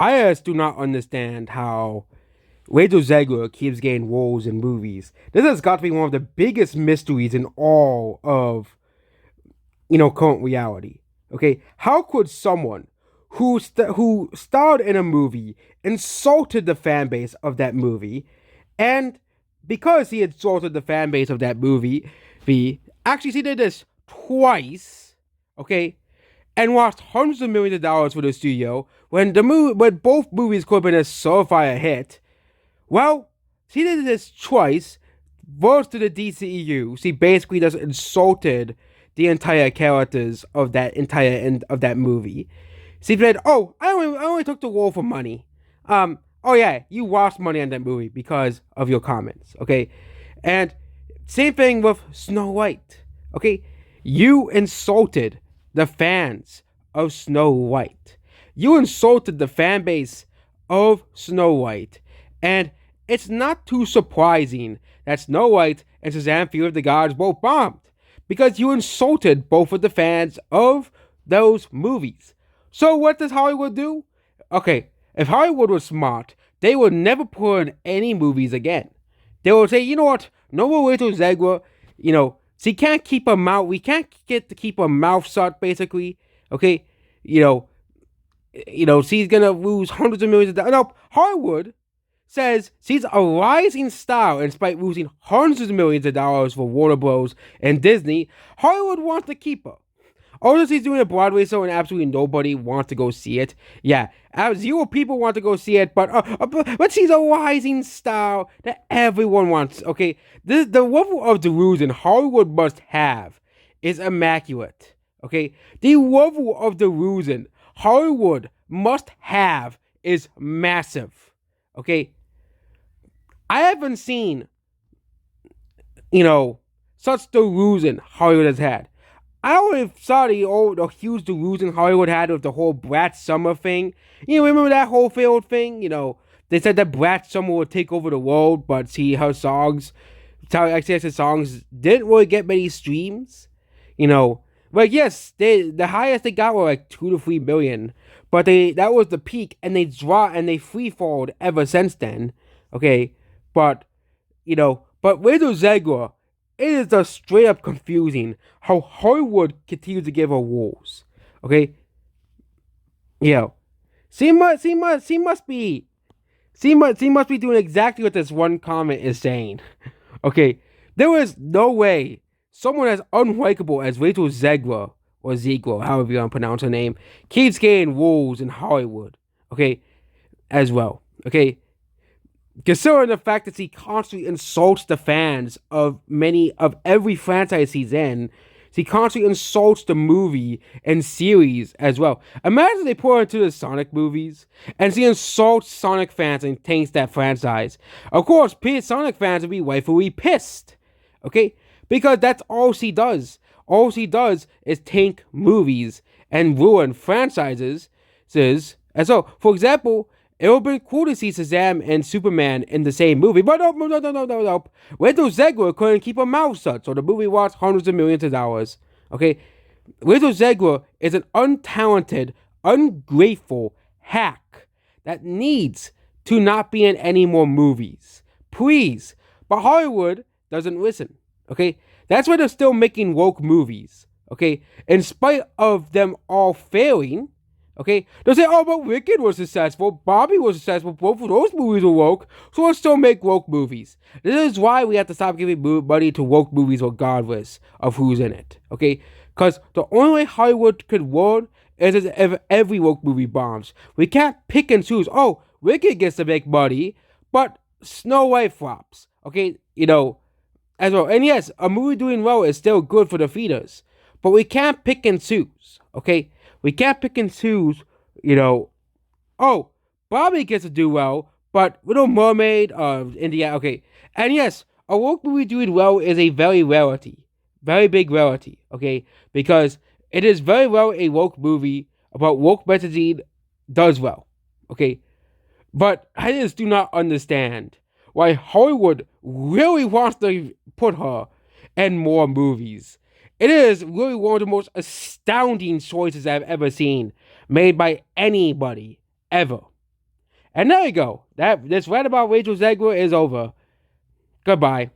I just do not understand how Rachel Zeigler keeps getting roles in movies. This has got to be one of the biggest mysteries in all of current reality. Okay, how could someone who starred in a movie insulted the fan base of that movie, and because he insulted the fan base of that movie, he did this twice. Okay, and lost hundreds of millions of dollars for the studio when both movies could have been a surefire hit. Well, she did this twice, versus to the DCEU. She basically just insulted the entire characters of that entire end of that movie. She said, "Oh, I only took the role for money. Oh yeah, you lost money on that movie because of your comments. Okay, and same thing with Snow White. Okay, you insulted the fans of Snow White. You insulted the fan base of Snow White, and it's not too surprising that Snow White and Shazam: Fury of the Gods both bombed because you insulted both of the fans of those movies. So what does Hollywood do? Okay, if Hollywood was smart, they would never put in any movies again. They would say, you know what, no more Rachel Zegua, she can't keep her mouth, we can't get to keep her mouth shut, basically. Okay, you know, she's gonna lose hundreds of millions of dollars. No, Hollywood says she's a rising star in spite of losing hundreds of millions of dollars for Warner Bros. And Disney. Hollywood wants to keep her. Also, she's doing a Broadway show and absolutely nobody wants to go see it. Yeah, zero people want to go see it, but she's a rising star that everyone wants. Okay, the level of delusion Hollywood must have is immaculate. Okay, the level of delusion Hollywood must have is massive. Okay, I haven't seen, such delusion Hollywood has had. I always saw the huge delusion Hollywood had with the whole Brat Summer thing. Remember that whole failed thing? They said that Brat Summer would take over the world, but her songs, XX's songs, didn't really get many streams. But yes, the highest they got were like 2 to 3 billion, but that was the peak, and they free falled ever since then. Okay, but Rachel Zegler, it is just straight up confusing how Hollywood continues to give her roles. Okay, she must be doing exactly what this one comment is saying. Okay, there is no way someone as unlikable as Rachel Zegler, or Ziegler, however you want to pronounce her name, keeps getting roles in Hollywood. Okay, as well. Okay, considering the fact that he constantly insults the fans of every franchise he's in, he constantly insults the movie and series as well. Imagine they put her into the Sonic movies and she insults Sonic fans and taints that franchise. Of course, Sonic fans would be rightfully pissed. Okay? Because that's all she does. All she does is tank movies and ruin franchises. And so, for example, it would have been cool to see Shazam and Superman in the same movie, but no. Rachel Zegler couldn't keep her mouth shut, so the movie lost hundreds of millions of dollars. Okay? Rachel Zegler is an untalented, ungrateful hack that needs to not be in any more movies. Please. But Hollywood doesn't listen. Okay? That's why they're still making woke movies. Okay? In spite of them all failing. Okay, they'll say, oh, but Wicked was successful, Barbie was successful, both of those movies were woke, so let's still make woke movies. This is why we have to stop giving money to woke movies regardless of who's in it, okay? Because the only way Hollywood could win is if every woke movie bombs. We can't pick and choose, oh, Wicked gets to make money, but Snow White flops, okay? As well. And yes, a movie doing well is still good for the theaters, but we can't pick and choose, okay? We can't pick and choose, oh, Barbie gets to do well, but Little Mermaid, India, okay. And yes, a woke movie doing well is a very big rarity, okay? Because it is very well a woke movie about woke messaging does well, okay? But I just do not understand why Hollywood really wants to put her in more movies. It is really one of the most astounding choices I've ever seen made by anybody, ever. And there we go. This rant about Rachel Zeigler is over. Goodbye.